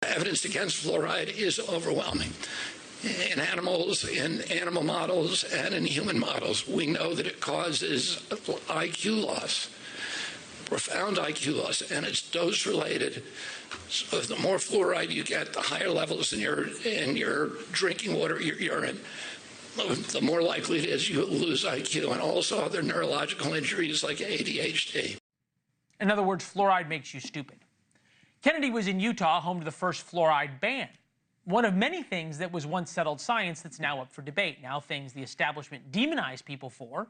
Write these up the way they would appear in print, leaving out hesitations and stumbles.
Evidence against fluoride is overwhelming. In animals, in animal models, and in human models, we know that it causes IQ loss, profound IQ loss, and it's dose-related. So the more fluoride you get, the higher levels in your drinking water, your urine, the more likely it is you lose IQ and also other neurological injuries like ADHD. In other words, fluoride makes you stupid. Kennedy was in Utah, home to the first fluoride ban. One of many things that was once settled science that's now up for debate. Now things the establishment demonized people for,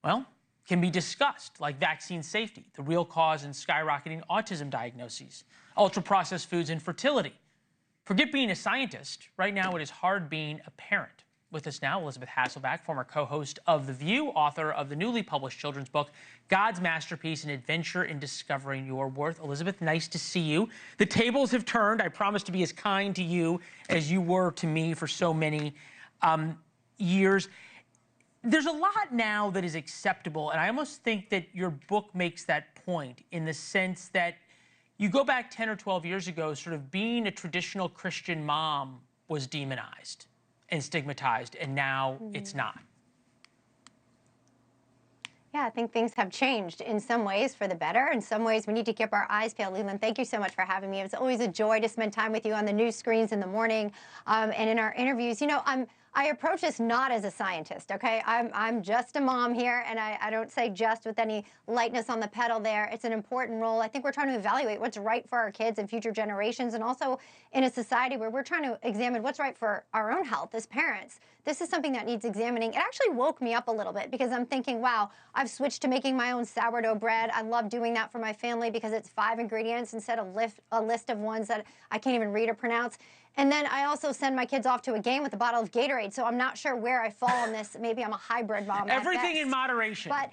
well, can be discussed, like vaccine safety, the real cause in skyrocketing autism diagnoses, ultra-processed foods, and fertility. Forget being a scientist. Right now, it is hard being a parent. With us now, Elisabeth Hasselbeck, former co-host of The View, author of the newly published children's book, God's Masterpiece, An Adventure in Discovering Your Worth. Elizabeth, nice to see you. The tables have turned. I promise to be as kind to you as you were to me for so many years. There's a lot now that is acceptable, and I almost think that your book makes that point in the sense that you go back 10 or 12 years ago, sort of being a traditional Christian mom was demonized and stigmatized, and now it's not. Yeah, I think things have changed in some ways for the better. In some ways, we need to keep our eyes peeled. Leland, thank you so much for having me. It's always a joy to spend time with you on the news screens in the morning and in our interviews. You know, I approach this not as a scientist, okay? I'm just a mom here, and I don't say just with any lightness on the pedal there. It's an important role. I think we're trying to evaluate what's right for our kids and future generations, and also in a society where we're trying to examine what's right for our own health as parents. This is something that needs examining. It actually woke me up a little bit because I'm thinking, wow, I've switched to making my own sourdough bread. I love doing that for my family because it's 5 ingredients instead of a list of ones that I can't even read or pronounce. And then I also send my kids off to a game with a bottle of Gatorade, so I'm not sure where I fall on this. Maybe I'm a hybrid mom. Everything in moderation. But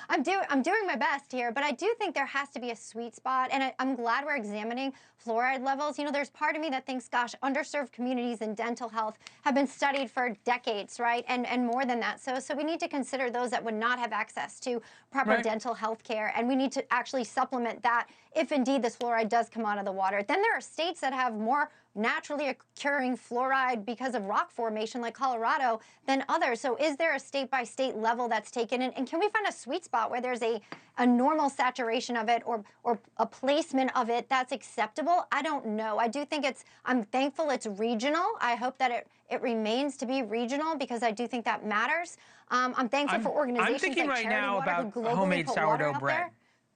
I'm doing my best here, but I do think there has to be a sweet spot, and I'm glad we're examining fluoride levels. You know, there's part of me that thinks, gosh, underserved communities in dental health have been studied for decades, right, and more than that. So we need to consider those that would not have access to proper dental health care, and we need to actually supplement that if indeed this fluoride does come out of the water. Then there are states that have more naturally occurring fluoride because of rock formation like Colorado than others. So is there a state-by-state level that's taken? And can we find a sweet spot where there's a normal saturation of it or a placement of it that's acceptable? I don't know. I do think I'm thankful it's regional. I hope that it remains to be regional because I do think that matters. I'm thankful for organizations I'm thinking like right Charity now Water about who globally homemade put sourdough water out bread. there.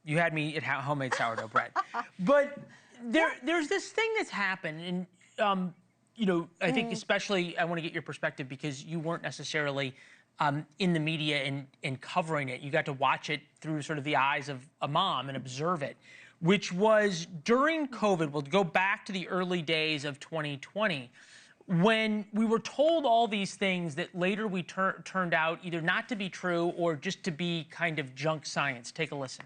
You had me at homemade sourdough bread. But there's this thing that's happened, and you know, I think especially I want to get your perspective because you weren't necessarily in the media and covering it. You got to watch it through sort of the eyes of a mom and observe it, which was during COVID. We'll go back to the early days of 2020 when we were told all these things that later we turned out either not to be true or just to be kind of junk science. Take a listen.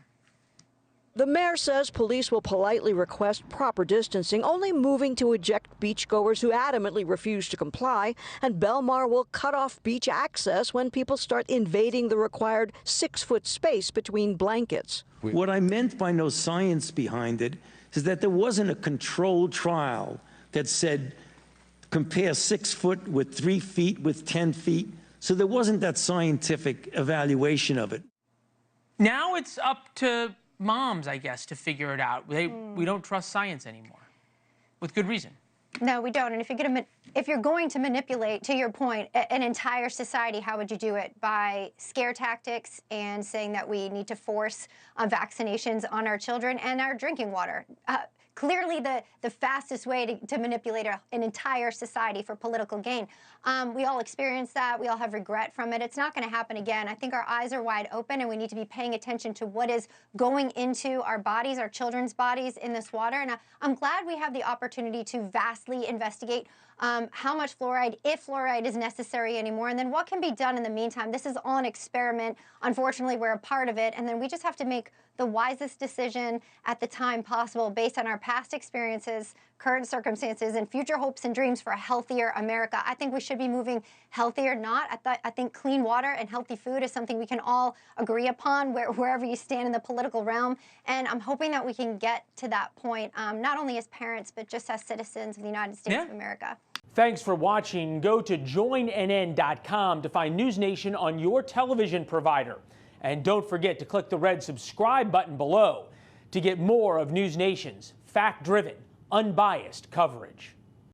The mayor says police will politely request proper distancing, only moving to eject beachgoers who adamantly refuse to comply, and Belmar will cut off beach access when people start invading the required 6-foot space between blankets. What I meant by no science behind it is that there wasn't a controlled trial that said compare 6 foot with 3 feet with 10 feet. So there wasn't that scientific evaluation of it. Now it's up to moms, I guess, to figure it out. We don't trust science anymore, with good reason. No, we don't. And if you're going to manipulate, to your point, an entire society, how would you do it? By scare tactics and saying that we need to force vaccinations on our children and our drinking water. Clearly the fastest way to manipulate an entire society for political gain. We all experience that. We all have regret from it. It's not going to happen again. I think our eyes are wide open, and we need to be paying attention to what is going into our bodies, our children's bodies in this water. And I'm glad we have the opportunity to vastly investigate how much fluoride, if fluoride is necessary anymore, and then what can be done in the meantime. This is all an experiment. Unfortunately, we're a part of it, and then we just have to make the wisest decision at the time possible based on our past experiences, current circumstances, and future hopes and dreams for a healthier America. I think we should be moving healthier, not. I think clean water and healthy food is something we can all agree upon wherever you stand in the political realm. And I'm hoping that we can get to that point, not only as parents, but just as citizens of the United States of America. Thanks for watching. Go to joinnn.com to find NewsNation on your television provider. And don't forget to click the red subscribe button below to get more of NewsNation's fact-driven, unbiased coverage.